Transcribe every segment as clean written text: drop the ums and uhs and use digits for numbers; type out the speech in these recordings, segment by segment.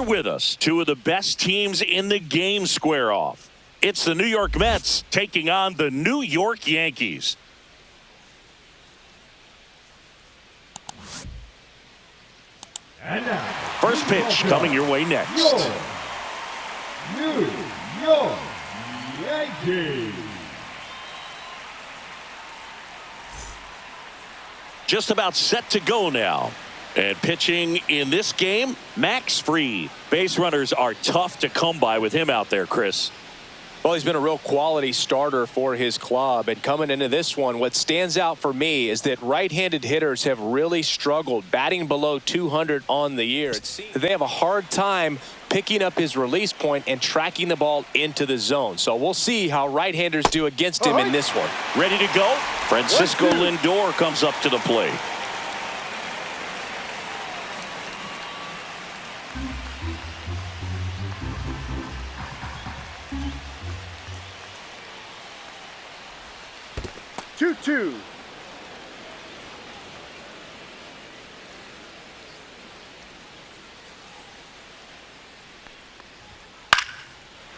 you're with us, two of the best teams in the game square off. It's the New York Mets taking on the New York Yankees. And now, first pitch coming your way next. New York Yankees. Just about set to go now. And pitching in this game, Max Fried. Base runners are tough to come by with him out there, Chris. Well, he's been a real quality starter for his club. And coming into this one, what stands out for me is that right-handed hitters have really struggled, batting below 200 on the year. They have a hard time picking up his release point and tracking the ball into the zone. So we'll see how right-handers do against him in this one. Ready to go? Francisco Lindor comes up to the plate. Two.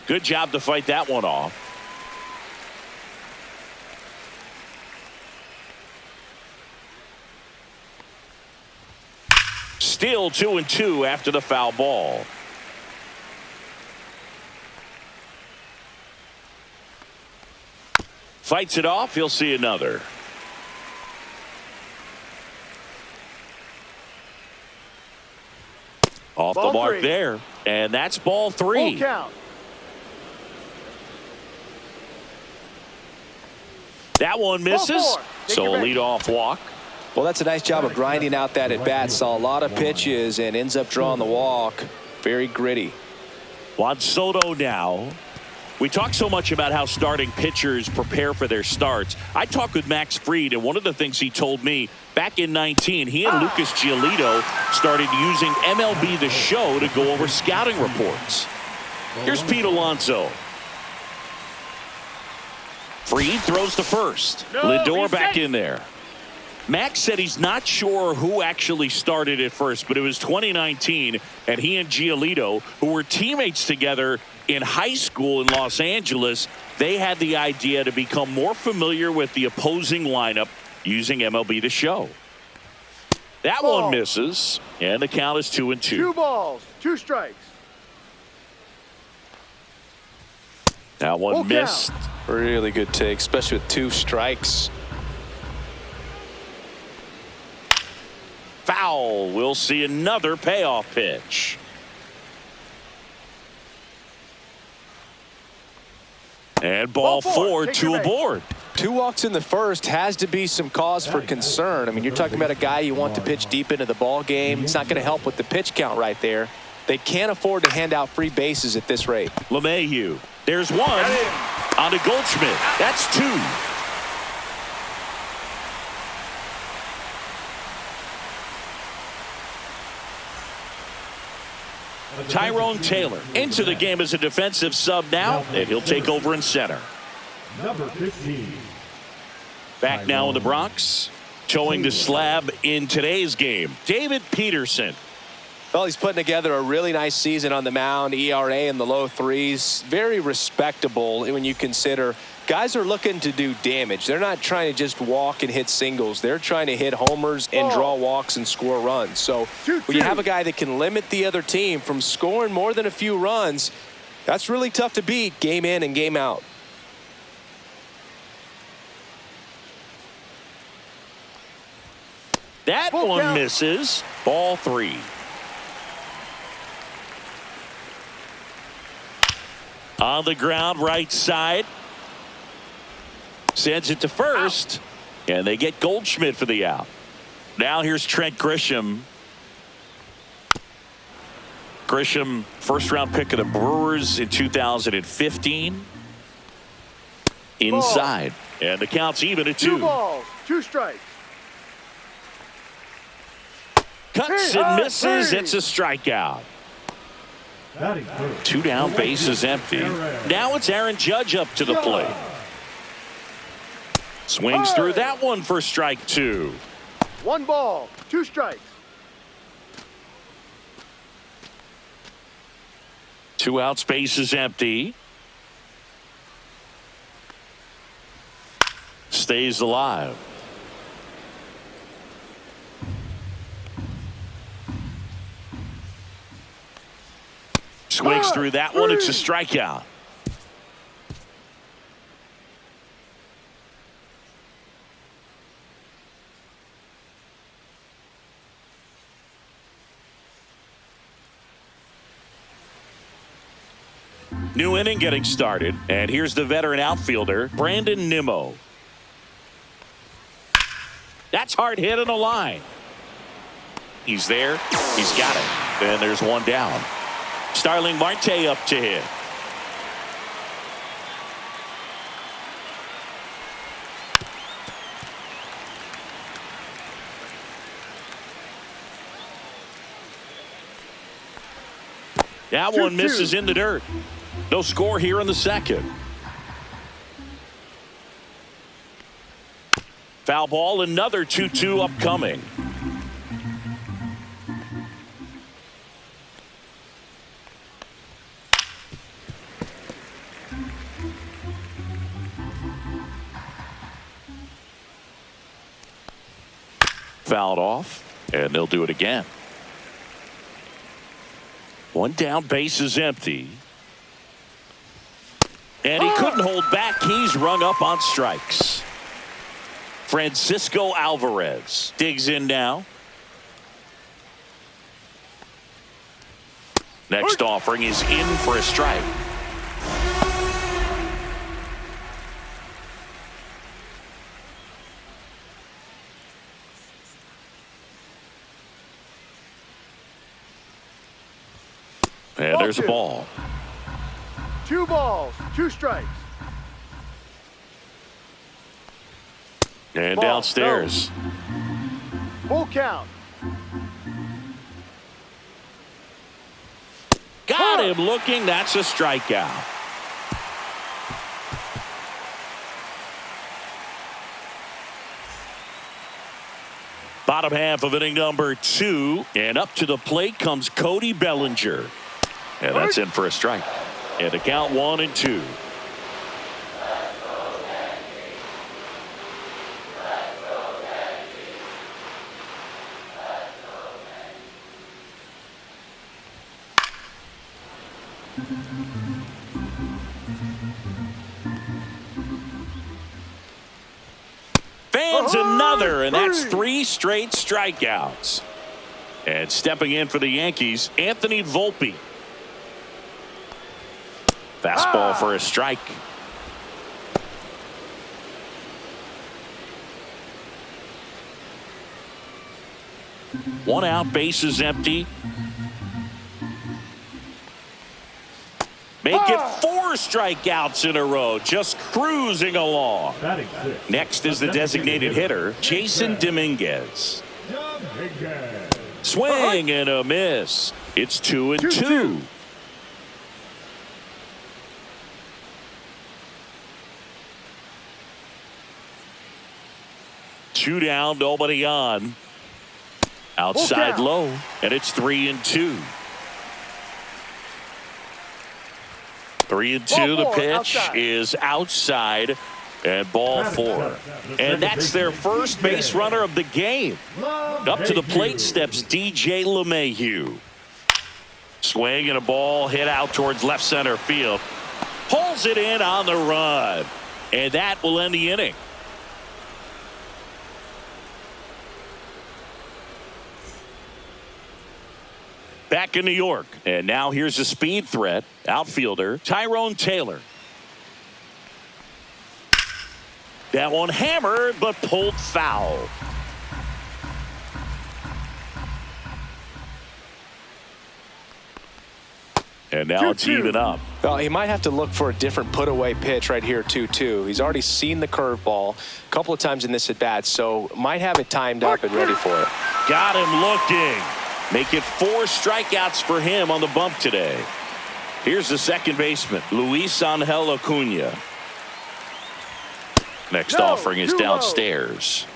Good job to fight that one off. Still 2-2 after the foul ball. Fights it off. He'll see another. Off the mark there. And that's ball three. Full count. That one misses. So a leadoff walk. Well, that's a nice job of grinding out that at bat. Saw a lot of pitches and ends up drawing the walk. Very gritty. Juan Soto now. We talk so much about how starting pitchers prepare for their starts. I talked with Max Fried, and one of the things he told me back in 19, he and Lucas Giolito started using MLB The Show to go over scouting reports. Here's Pete Alonso. Fried throws to first. Lindor back in there. Max said he's not sure who actually started at first, but it was 2019, and he and Giolito, who were teammates together in high school in Los Angeles, they had the idea to become more familiar with the opposing lineup using MLB The Show. That one misses, and the count is 2-2. 2 balls, 2 strikes. That one missed. Really good take, especially with 2 strikes. Foul. We'll see another payoff pitch. And ball 4, 2 aboard. 2 walks in the first has to be some cause for concern. I mean, you're talking about a guy you want to pitch deep into the ball game. It's not going to help with the pitch count right there. They can't afford to hand out free bases at this rate. LeMahieu. There's one on to Goldschmidt. That's 2. Tyrone Taylor into the game as a defensive sub now, and he'll take over in center. Number 15. Back now in the Bronx, towing the slab in today's game, David Peterson. Well, he's putting together a really nice season on the mound. ERA in the low 3s. Very respectable when you consider guys are looking to do damage. They're not trying to just walk and hit singles. They're trying to hit homers and draw walks and score runs. So when you have a guy that can limit the other team from scoring more than a few runs, that's really tough to beat game in and game out. That one misses. Ball 3. On the ground, right side. Sends it to first. And they get Goldschmidt for the out. Now here's Trent Grisham. Grisham, first-round pick of the Brewers in 2015. Inside. And the count's even at 2. 2 balls, 2 strikes. Cuts and misses. It's a strikeout. 2 down, bases empty. Now it's Aaron Judge up to the plate. Swings through that one for strike 2. 1 ball, 2 strikes. 2 outs, base is empty. Stays alive. Swings through that one. It's a strikeout. New inning getting started, and here's the veteran outfielder, Brandon Nimmo. That's hard hit on the line. He's there. He's got it. And there's one down. Starling Marte up to hit. That one misses in the dirt. No score here in the second. Foul ball, another 2-2 upcoming. Fouled off, and they'll do it again. One down, base is empty. And he couldn't hold back. He's rung up on strikes. Francisco Alvarez digs in now. Next offering is in for a strike. And there's a ball. 2 balls, 2 strikes. And Ball, downstairs. no. Full count. Got him looking. That's a strikeout. Bottom half of inning number 2. And up to the plate comes Cody Bellinger. And that's in for a strike. And the count 1-2. Fans another, and that's 3 straight strikeouts. And stepping in for the Yankees, Anthony Volpe. Fastball for a strike. One out, base is empty. Make it 4 strikeouts in a row, just cruising along. Next is the designated hitter, Jason Dominguez. Swing and a miss. It's 2-2. Two down, nobody on. Outside low, and it's 3-2. 3-2. The pitch is outside, and ball 4. And that's their first base runner of the game. Up to the plate steps DJ LeMahieu. Swing and a ball hit out towards left center field. Pulls it in on the run, and that will end the inning. Back in New York, and now here's a speed threat, outfielder Tyrone Taylor. That one hammered, but pulled foul. And now it's even up. Well, he might have to look for a different put-away pitch right here, 2-2. He's already seen the curveball a couple of times in this at-bat, so might have it timed up and ready for it. Got him looking. Make it 4 strikeouts for him on the bump today. Here's the second baseman, Luis Angel Acuna. Next offering is downstairs.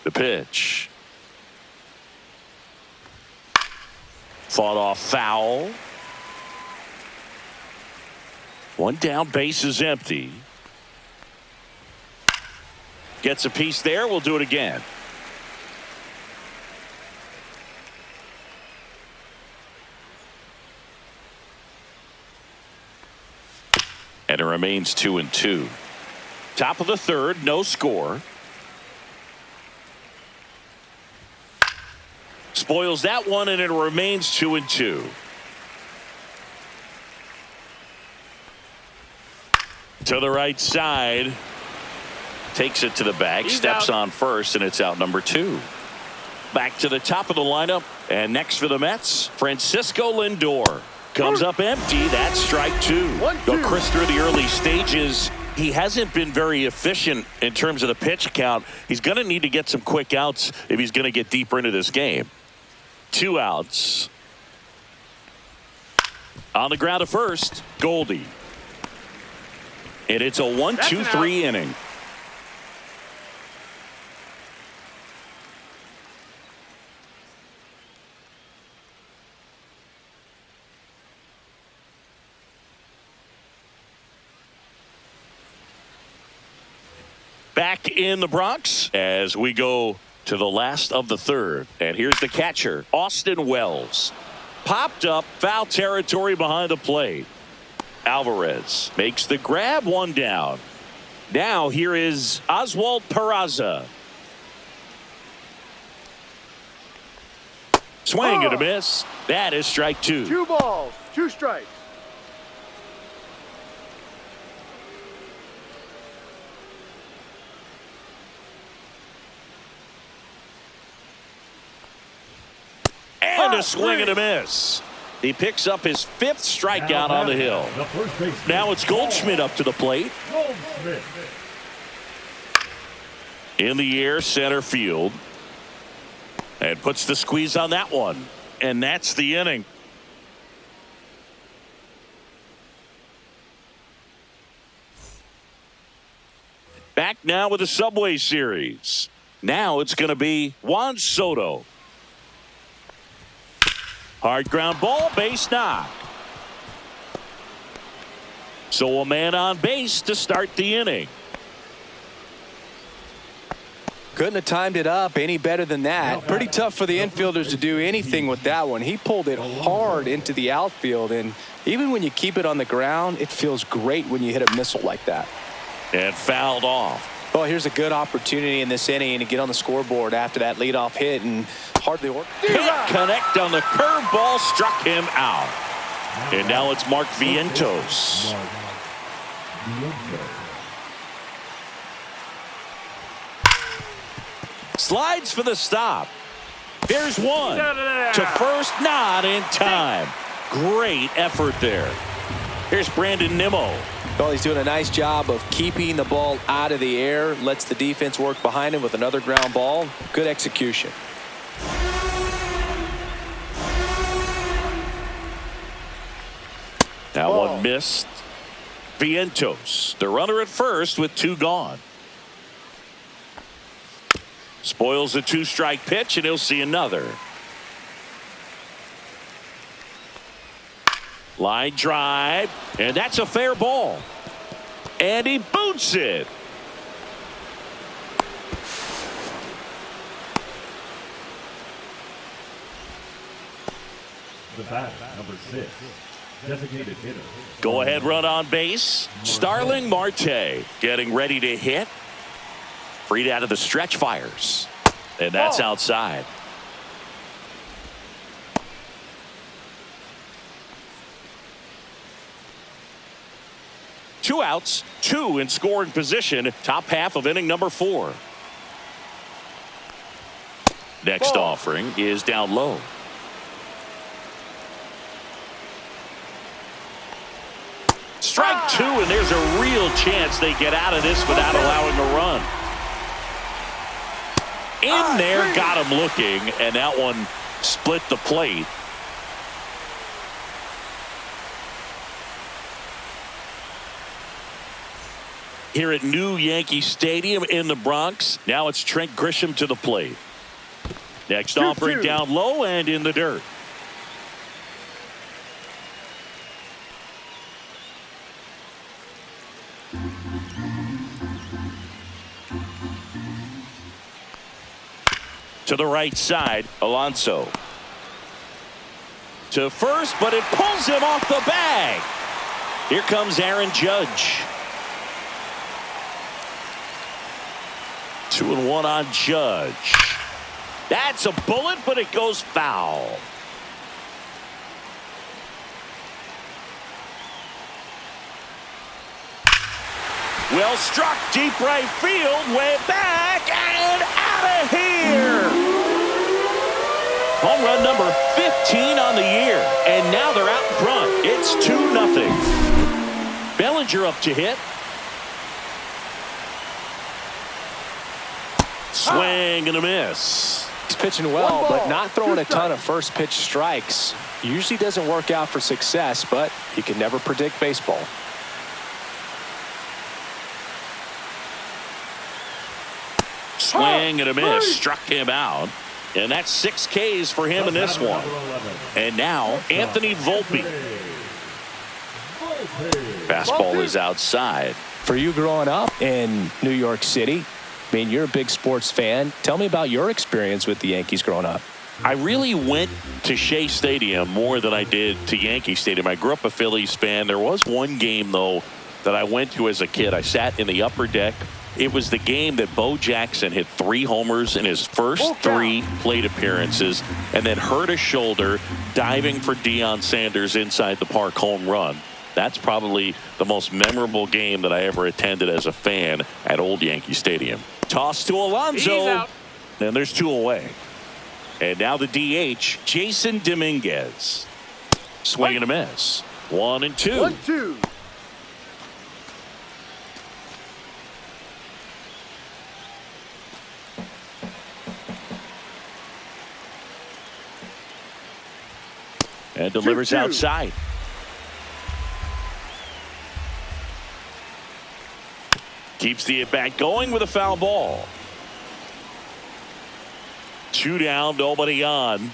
The pitch. Fought off foul. One down, base is empty. Gets a piece there. We'll do it again. And it remains 2-2. Top of the third, no score. Spoils that one, and it remains 2-2. To the right side. Takes it to the bag. Steps on first, and it's out number 2. Back to the top of the lineup. And next for the Mets, Francisco Lindor. Comes up empty. That's strike 2. But Chris, through the early stages, he hasn't been very efficient in terms of the pitch count. He's going to need to get some quick outs if he's going to get deeper into this game. 2 outs. On the ground at first, Goldie. And it's a 1-2-3 inning. Back in the Bronx as we go to the last of the third. And here's the catcher, Austin Wells. Popped up, foul territory behind the plate. Alvarez makes the grab, 1 down. Now here is Oswald Peraza. Swing and a miss. That is strike 2. 2 balls, 2 strikes. And a swing and a miss. He picks up his 5th strikeout on the hill. Now it's Goldschmidt up to the plate. In the air, center field. And puts the squeeze on that one. And that's the inning. Back now with the Subway Series. Now it's going to be Juan Soto. Hard ground ball, base knock. So a man on base to start the inning. Couldn't have timed it up any better than that. Pretty tough for the infielders to do anything with that one. He pulled it hard into the outfield, and even when you keep it on the ground, it feels great when you hit a missile like that. And fouled off. Well, here's a good opportunity in this inning to get on the scoreboard after that leadoff hit, and hardly worked. Can't connect on the curveball, struck him out. And now it's Mark Vientos. Slides for the stop. There's one. To first, not in time. Great effort there. Here's Brandon Nimmo. Well, he's doing a nice job of keeping the ball out of the air. Lets the defense work behind him with another ground ball. Good execution. Now one missed. Vientos, the runner at first with 2 gone. Spoils the 2-strike pitch, and he'll see another. Line drive, and that's a fair ball. And he boots it. The batter, number 6, designated hitter. Go ahead run on base. Starling Marte getting ready to hit. Freed out of the stretch, fires. And that's outside. Two outs, 2 in scoring position. Top half of inning number 4. Next offering is down low. Strike 2, and there's a real chance they get out of this without allowing a run. In there, got him looking, and that one split the plate. here at New Yankee Stadium in the Bronx. Now it's Trent Grisham to the plate. Next offering down low and in the dirt. To the right side, Alonso. To first, but it pulls him off the bag. Here comes Aaron Judge. 2-1 on Judge. That's a bullet, but it goes foul. Well struck, deep right field, way back and out of here. Home run number 15 on the year, and now they're out in front. It's 2-0. Bellinger up to hit. Swing and a miss. He's pitching well, but not throwing a ton of first pitch strikes. Usually doesn't work out for success, but you can never predict baseball. Swing and a miss. Struck him out. And that's 6 Ks for him in this one. And now Anthony Volpe. Fastball is outside. For you growing up in New York City, I mean, you're a big sports fan. Tell me about your experience with the Yankees growing up. I really went to Shea Stadium more than I did to Yankee Stadium. I grew up a Phillies fan. There was one game, though, that I went to as a kid. I sat in the upper deck. It was the game that Bo Jackson hit 3 homers in his first 3 plate appearances and then hurt a shoulder diving for Deion Sanders' inside the park home run. That's probably the most memorable game that I ever attended as a fan at Old Yankee Stadium. Toss to Alonso. And there's 2 away. And now the DH, Jason Dominguez. Swing and a miss. 1-2. 1-2. And delivers 2-2. outside. Keeps the at-bat going with a foul ball. 2 down, nobody on.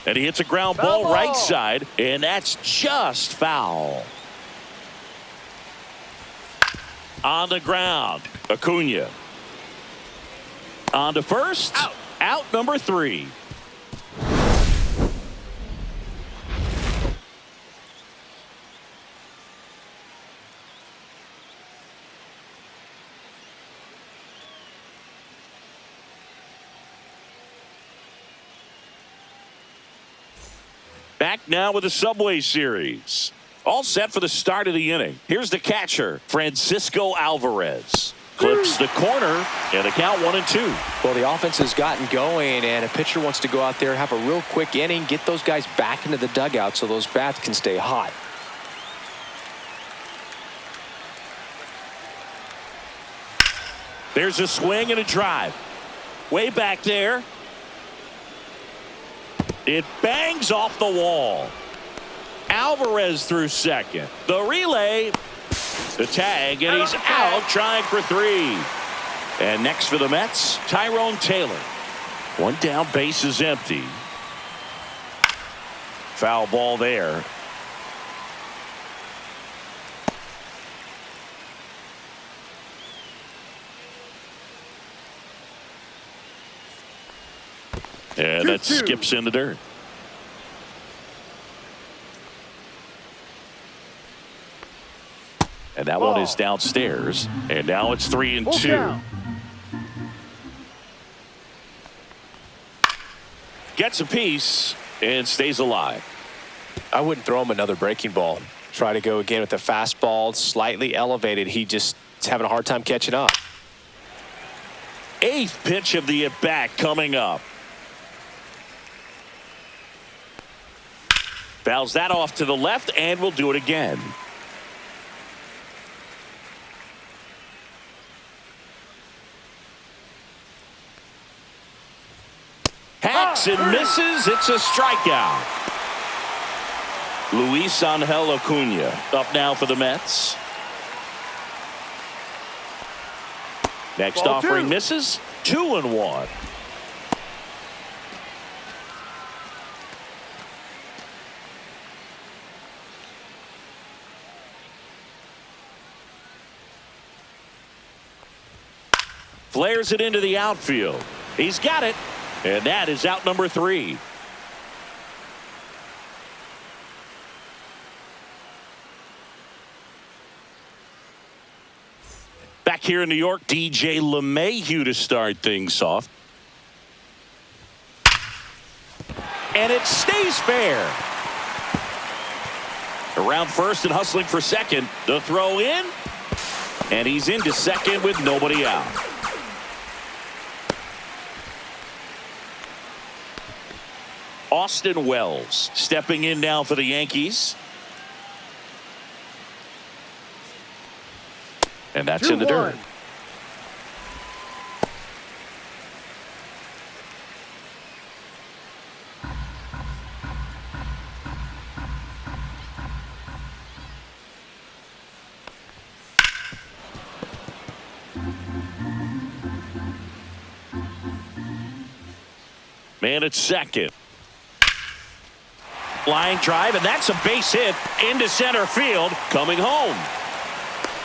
And he hits a ground ball right side, and that's just foul. On the ground, Acuna. On to first. Out number 3. Back now with the Subway Series. All set for the start of the inning. Here's the catcher, Francisco Alvarez. Clips the corner, and the count 1-2. Well, the offense has gotten going, and a pitcher wants to go out there, have a real quick inning, get those guys back into the dugout so those bats can stay hot. There's a swing and a drive. Way back there. It bangs off the wall. Alvarez through second. The relay. The tag, and he's out trying for 3. And next for the Mets, Tyrone Taylor. 1 down, base is empty. Foul ball there. And that skips in the dirt. And that one is downstairs. And now it's 3-2. Gets a piece and stays alive. I wouldn't throw him another breaking ball. Try to go again with the fastball, slightly elevated. He just is having a hard time catching up. 8th pitch of the at-bat coming up. Fouls that off to the left, and will do it again. Hacks and misses. It's a strikeout. Luis Angel Acuna up now for the Mets. Next Ball offering two. misses. 2-1. Flares it into the outfield. He's got it. And that is out number 3. Back here in New York, DJ LeMahieu to start things off. And it stays fair. Around first and hustling for second. The throw in. And he's into second with nobody out. Austin Wells stepping in now for the Yankees. And that's in the dirt. Man at second. Line drive, and that's a base hit into center field. Coming home.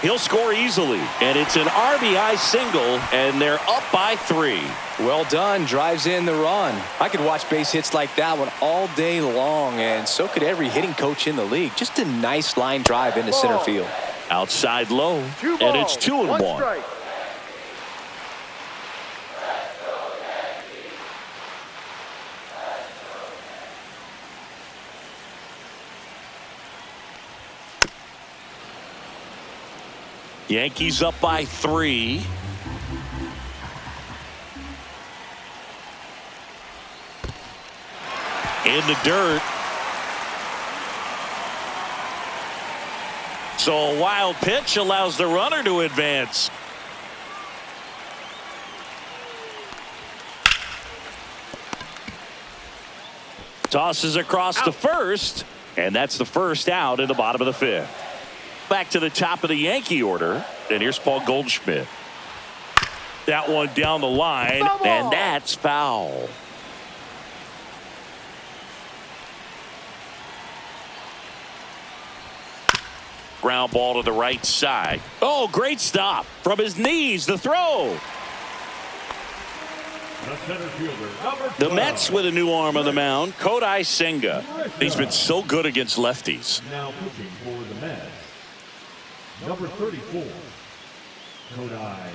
He'll score easily, and it's an RBI single, and they're up by 3. Well done. Drives in the run. I could watch base hits like that one all day long, and so could every hitting coach in the league. Just a nice line drive into center field. Outside low, 2 balls, and it's 2-1. strike. Yankees up by 3. In the dirt. So a wild pitch allows the runner to advance. Tosses across to first, and that's the first out in the bottom of the 5th. Back to the top of the Yankee order, and here's Paul Goldschmidt. That one down the line, and that's foul. Ground ball to the right side. Oh, great stop from his knees. The throw. The center fielder, number 12. The Mets with a new arm on the mound, Kodai Senga. He's been so good against lefties. Now pitching for the Mets, number 34, Kodai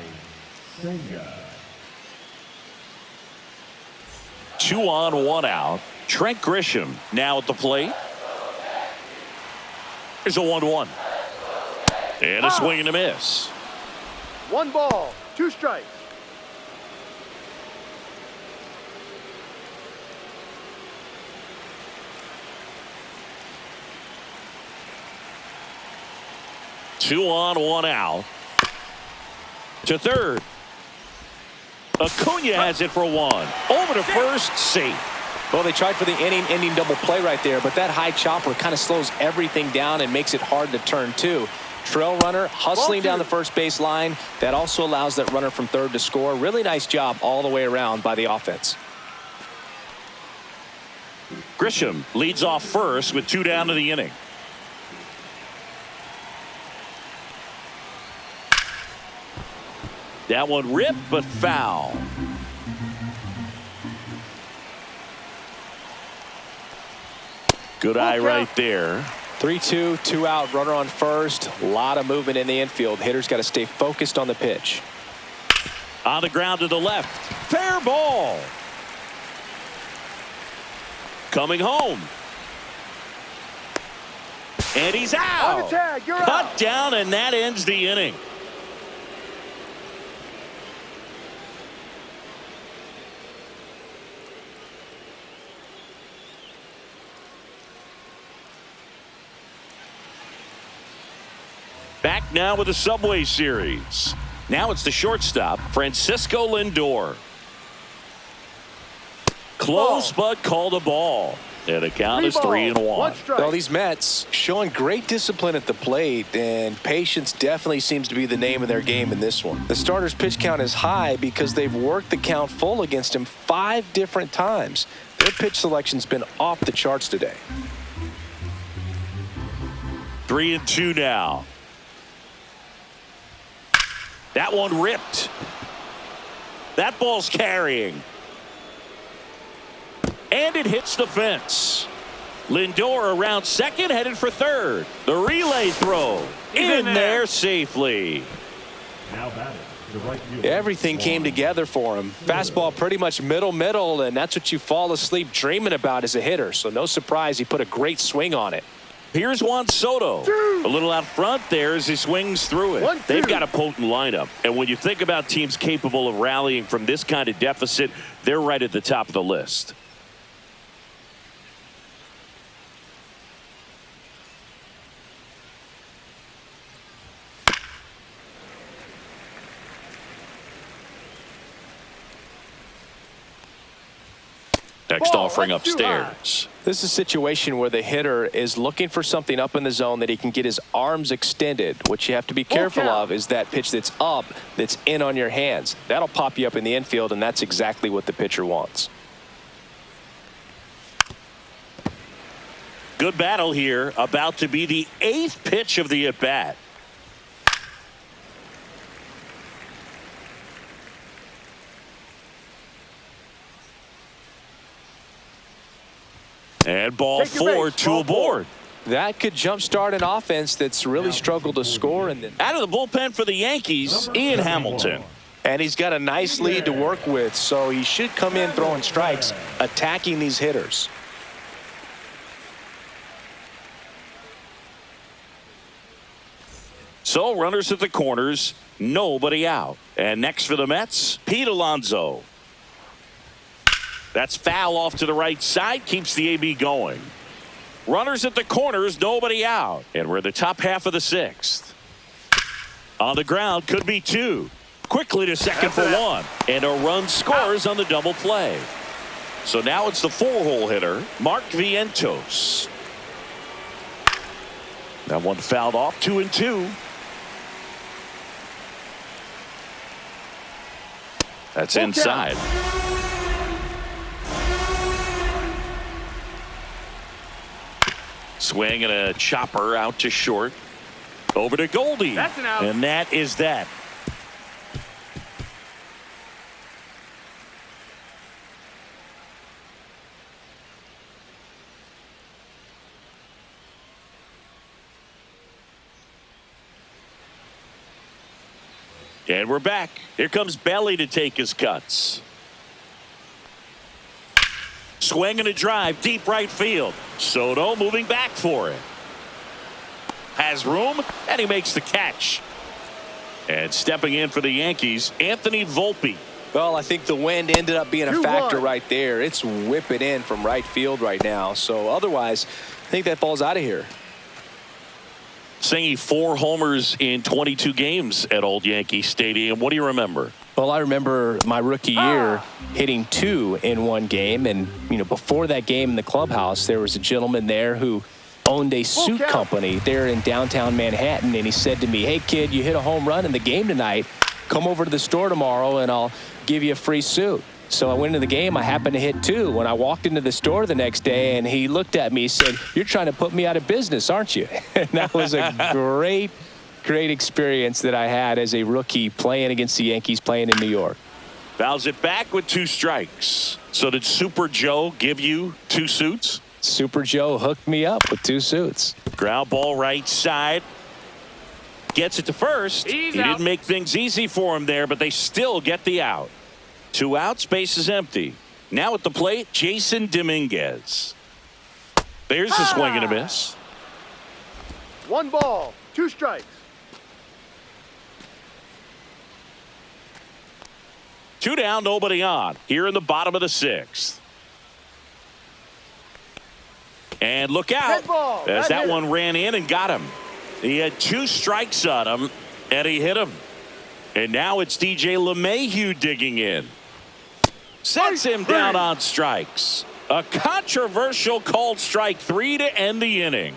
Senga. 2 on, 1 out. Trent Grisham now at the plate. Here's a 1-1. And a swing and a miss. 1 ball, 2 strikes. Two on, 1 out. To third. Acuna has it for 1. Over to first, safe. Well, they tried for the inning-ending double play right there, but that high chopper kind of slows everything down and makes it hard to turn to. Trail runner hustling down the first base line. That also allows that runner from third to score. Really nice job all the way around by the offense. Grisham leads off first with 2 down to the inning. That one ripped, but foul. Good eye right there. 3-2, 2 out, runner on first. A lot of movement in the infield. Hitter's got to stay focused on the pitch. On the ground to the left. Fair ball. Coming home. And he's out. On the tag, you're Cut out. down, and that ends the inning. Back now with the Subway Series. Now it's the shortstop, Francisco Lindor. Close, but called a ball. And the count Three is balls, 3-1. one strike. Well, these Mets showing great discipline at the plate, and patience definitely seems to be the name of their game in this one. The starter's pitch count is high because they've worked the count full against him 5 different times. Their pitch selection's been off the charts today. 3-2 now. That one ripped. That ball's carrying. And it hits the fence. Lindor around second, headed for third. The relay throw in there safely. Now batting, the right fielder. Everything came together for him. Fastball pretty much middle, and that's what you fall asleep dreaming about as a hitter. So no surprise he put a great swing on it. Here's Juan Soto. A little out front there as he swings through it. 1-2. They've got a potent lineup. And when you think about teams capable of rallying from this kind of deficit, they're right at the top of the list. Next Ball, offering that's too upstairs. This is a situation where the hitter is looking for something up in the zone that he can get his arms extended. What you have to be careful of is that pitch that's up, that's in on your hands. That'll pop you up in the infield, and that's exactly what the pitcher wants. Good battle here. About to be the 8th pitch of the at-bat. And ball Take your 4, base. 2 Ball aboard. That could jumpstart an offense that's really struggled to score. And Out of the bullpen for the Yankees, Ian Hamilton. And he's got a nice lead to work with, so he should come in throwing strikes, attacking these hitters. So runners at the corners, nobody out. And next for the Mets, Pete Alonso. That's foul off to the right side, keeps the AB going. Runners at the corners, nobody out. And we're in the top half of the 6th. On the ground, could be 2. Quickly to second for 1. And a run scores on the double play. So now it's the 4-hole hitter, Mark Vientos. That one fouled off, 2-2. That's inside. Swing and a chopper out to short. Over to Goldie. That's an out. And that is that. And we're back. Here comes Belly to take his cuts. Swing and a drive, deep right field. Soto moving back for it. Has room, and he makes the catch. And stepping in for the Yankees, Anthony Volpe. Well, I think the wind ended up being a 2-1. factor right there. It's whipping in from right field right now. So otherwise, I think that ball's out of here. Singing 4 homers in 22 games at Old Yankee Stadium. What do you remember? Well, I remember my rookie year hitting 2 in one game. And, you know, before that game in the clubhouse, there was a gentleman there who owned a suit company there in downtown Manhattan. And he said to me, "Hey, kid, you hit a home run in the game tonight. Come over to the store tomorrow and I'll give you a free suit." So I went into the game. I happened to hit 2. When I walked into the store the next day, and he looked at me, he said, "You're trying to put me out of business, aren't you?" And that was a great experience that I had as a rookie playing against the Yankees, playing in New York. Fouls it back with 2 strikes. So did Super Joe give you 2 suits? Super Joe hooked me up with 2 suits. Ground ball right side. Gets it to first. He didn't make things easy for him there, but they still get the out. 2 outs, base is empty. Now at the plate, Jason Dominguez. There's a swing and a miss. 1 ball, 2 strikes. 2 down, nobody on. Here in the bottom of the 6th. And look out. Red ball. As that Hit one him. ran in and got him. He had 2 strikes on him, and he hit him. And now it's DJ LeMahieu digging in. Sets him down on strikes. A controversial called strike 3 to end the inning.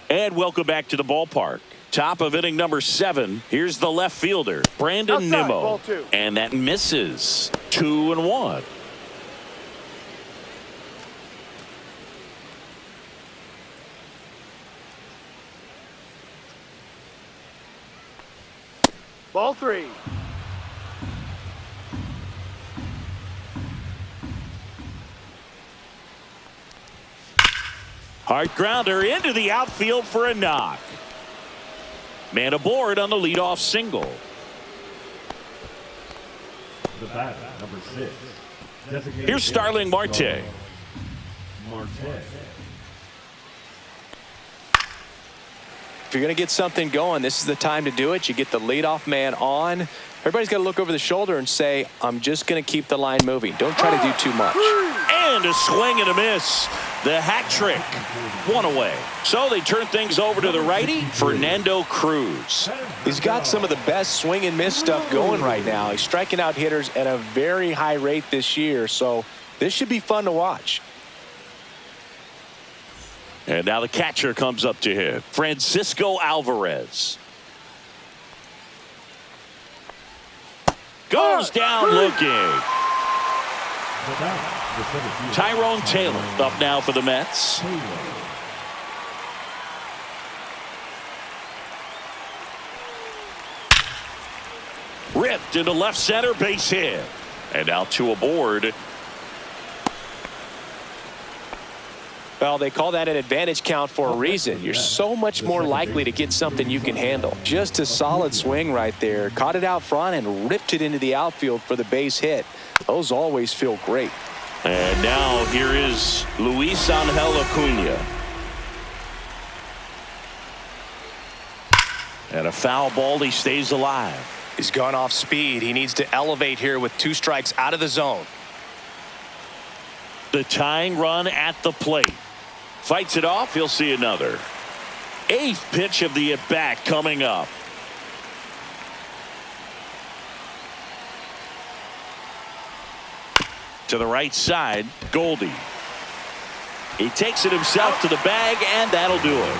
And welcome back to the ballpark. Top of inning number 7. Here's the left fielder, Brandon Outside, Nimmo. ball 2. And that misses. 2-1. Ball 3. Hard grounder into the outfield for a knock. Man aboard on the leadoff single. The batter, number 6. Designated Here's Starling Marte. Marte. If you're going to get something going, this is the time to do it. You get the leadoff man on. Everybody's got to look over the shoulder and say, I'm just going to keep the line moving. Don't try to do too much. And a swing and a miss. The hat trick. 1 away. So they turn things over to the righty, Fernando Cruz. He's got some of the best swing and miss stuff going right now. He's striking out hitters at a very high rate this year. So this should be fun to watch. And now the catcher comes up to hit, Francisco Alvarez. Goes down looking. Tyrone Taylor up now for the Mets. Ripped into left center, base hit. And now 2 aboard. Well, they call that an advantage count for a reason. You're so much more likely to get something you can handle. Just a solid swing right there. Caught it out front and ripped it into the outfield for the base hit. Those always feel great. And now here is Luis Angel Acuna. And a foul ball, he stays alive. He's gone off speed. He needs to elevate here with 2 strikes out of the zone. The tying run at the plate. Fights it off. He'll see another. 8th pitch of the at-bat coming up. To the right side, Goldie. He takes it himself to the bag, and that'll do it.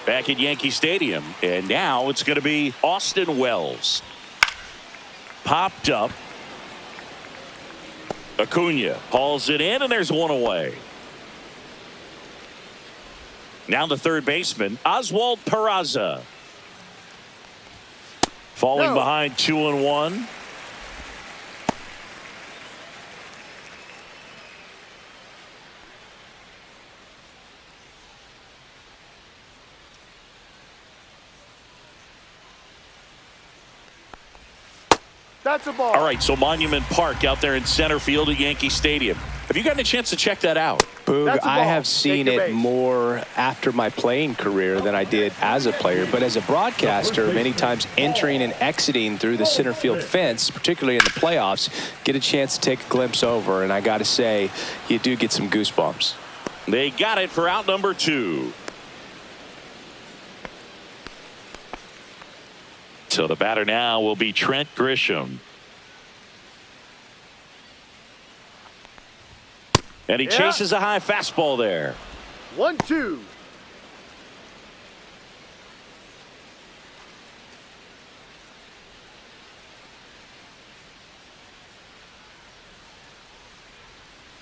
Back at Yankee Stadium, and now it's going to be Austin Wells. Popped up. Acuna hauls it in, and there's 1 away. Now the third baseman, Oswald Peraza. Falling behind 2-1. That's a ball. All right, so Monument Park out there in center field at Yankee Stadium. Have you gotten a chance to check that out? Boog, I have seen it more after my playing career than I did as a player. But as a broadcaster, many times entering and exiting through the center field fence, particularly in the playoffs, get a chance to take a glimpse over. And I got to say, you do get some goosebumps. They got it for out number 2. So the batter now will be Trent Grisham. And he chases a high fastball there. 1-2.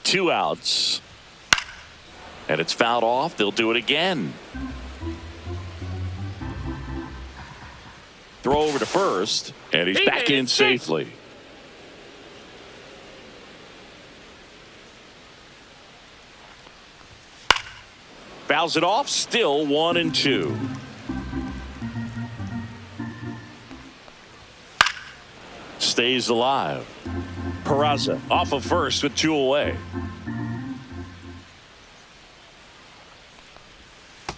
Two outs. And it's fouled off. They'll do it again. Throw over to first, and he's back in safely. Fouls it off, still 1-2. Stays alive. Peraza off of first with 2 away.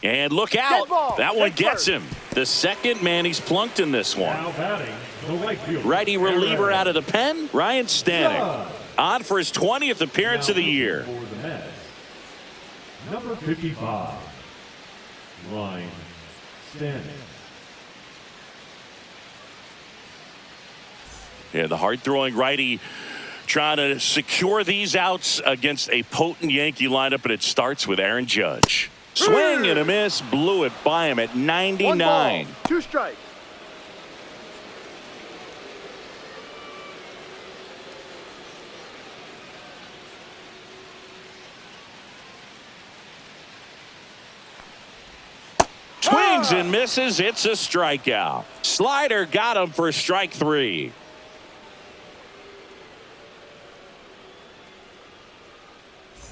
And look out. That one gets him. The second man he's plunked in this one. Now batting, the right fielder. Righty reliever out of the pen, Ryan Stanek. On for his 20th appearance of the year. For the Mets, Number 55, Ryan Stanley. Yeah, the hard-throwing righty trying to secure these outs against a potent Yankee lineup, and it starts with Aaron Judge. Swing and a miss, blew it by him at 99. 1 ball, 2 strikes. Swings and misses. It's a strikeout. Slider got him for strike 3.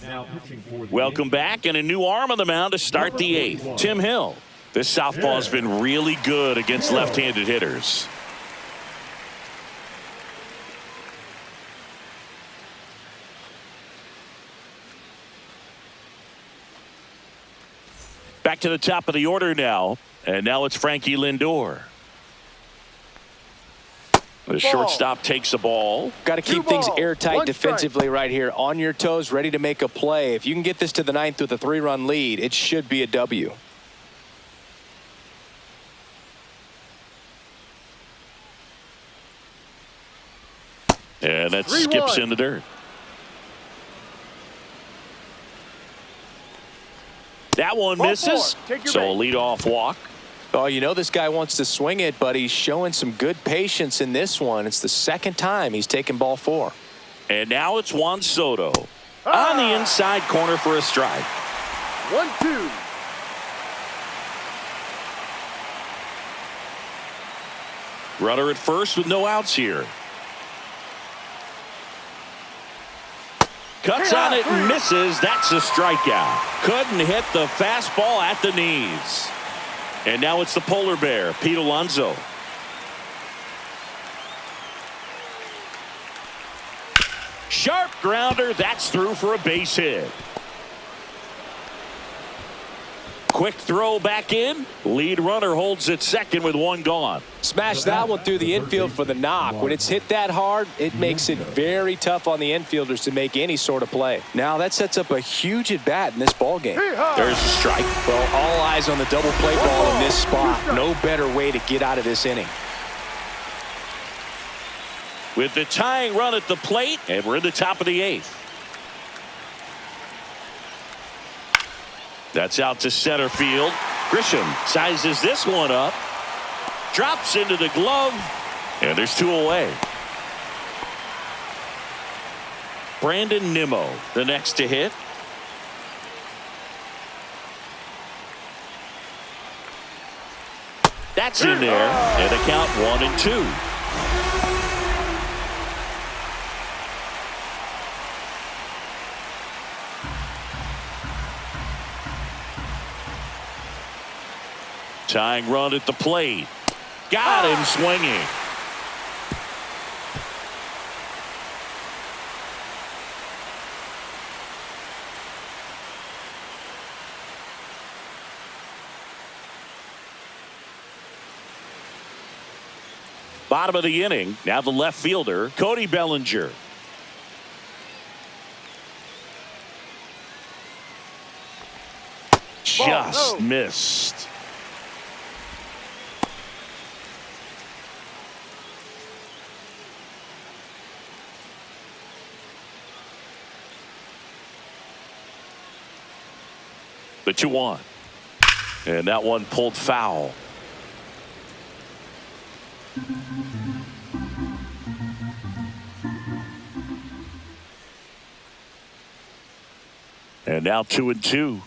Now pitching for the Welcome back, and a new arm on the mound to start the 8th. Tim Hill. This southpaw's been really good against left-handed hitters. Back to the top of the order now, and now it's Frankie Lindor. The shortstop takes the ball. Got to keep things airtight defensively right here. On your toes, ready to make a play. If you can get this to the 9th with a 3-run lead, it should be a W. And that skips in the dirt. That one misses. So a leadoff walk. Oh, you know this guy wants to swing it, but he's showing some good patience in this one. It's the 2nd time he's taken ball 4. And now it's Juan Soto on the inside corner for a strike. 1-2. Runner at first with no outs here. Cuts on it and misses. That's a strikeout. Couldn't hit the fastball at the knees. And now it's the polar bear, Pete Alonso. Sharp grounder. That's through for a base hit. Quick throw back in. Lead runner holds at second with 1 gone. Smash that one through the infield for the knock. When it's hit that hard, it makes it very tough on the infielders to make any sort of play. Now that sets up a huge at bat in this ball game. There's a strike. Well, all eyes on the double play ball in this spot. No better way to get out of this inning. With the tying run at the plate, and we're in the top of the 8th. That's out to center field. Grisham sizes this one up. Drops into the glove. And there's 2 away. Brandon Nimmo, the next to hit. That's in there. And a count 1-2. Tying run at the plate. Got him swinging. Bottom of the inning. Now the left fielder, Cody Bellinger. Just missed. The 2-1. And that one pulled foul. And now 2-2.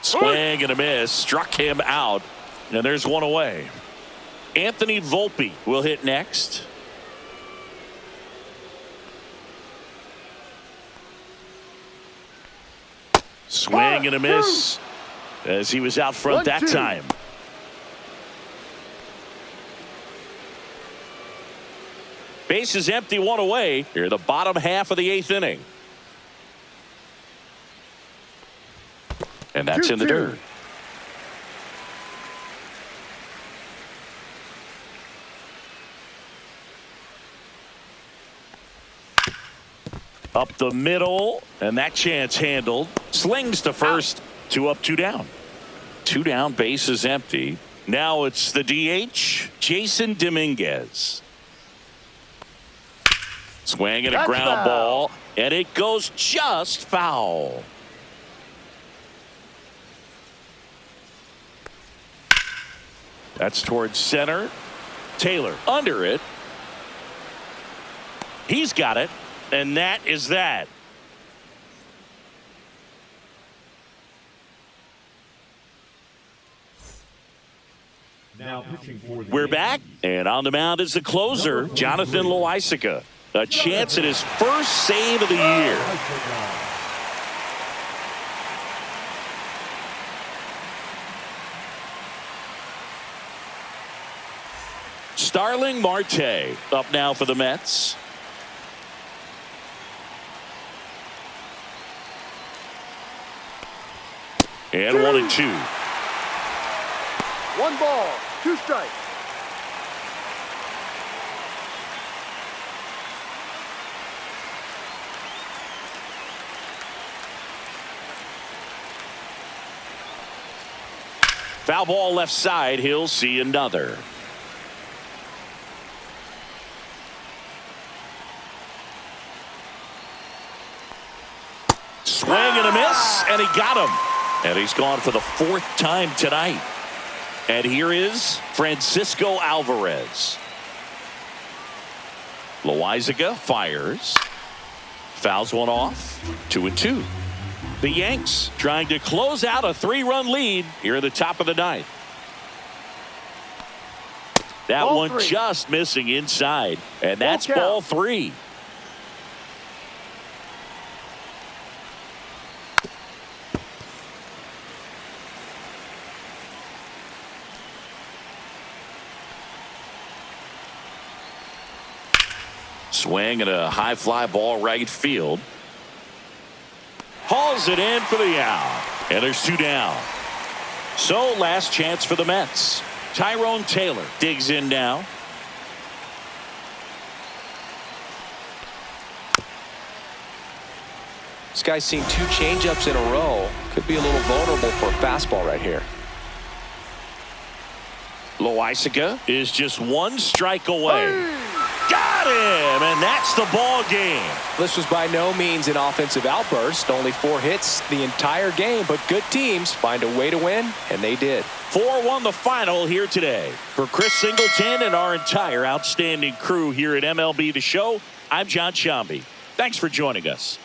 Swing and a miss. Struck him out. And there's 1 away. Anthony Volpe will hit next. Swing and a miss. As he was out front that time. Base is empty, 1 away. Here, the bottom half of the 8th inning. And that's in the dirt. Up the middle, and that chance handled. Slings to first. Two up, two down. Two down, base is empty. Now it's the DH, Jason Dominguez. Swing and a ground ball, and it goes just foul. That's towards center. Taylor under it. He's got it, and that is that. Now pitching for the We're back, and on the mound is the closer, Jonathan Loaisiga. A chance at his first save of the year. Starling Marte up now for the Mets. And 1-2. 1 ball, 2 strikes. Foul ball left side. He'll see another. Swing and a miss, and he got him. And he's gone for the 4th time tonight. And here is Francisco Alvarez. Loaisiga fires. Fouls one off. 2-2. The Yanks trying to close out a 3-run lead here at the top of the 9th. That Ball one 3. just missing inside. And that's count. ball 3. Swing and a high fly ball right field. Hauls it in for the out. And there's 2 down. So last chance for the Mets. Tyrone Taylor digs in now. This guy's seen 2 changeups in a row. Could be a little vulnerable for a fastball right here. Loaisiga is just 1 strike away. Got him, and that's the ball game. This was by no means an offensive outburst. Only 4 hits the entire game, but good teams find a way to win, and they did. 4-1 the final here today. For Chris Singleton and our entire outstanding crew here at MLB The Show, I'm John Shambi. Thanks for joining us.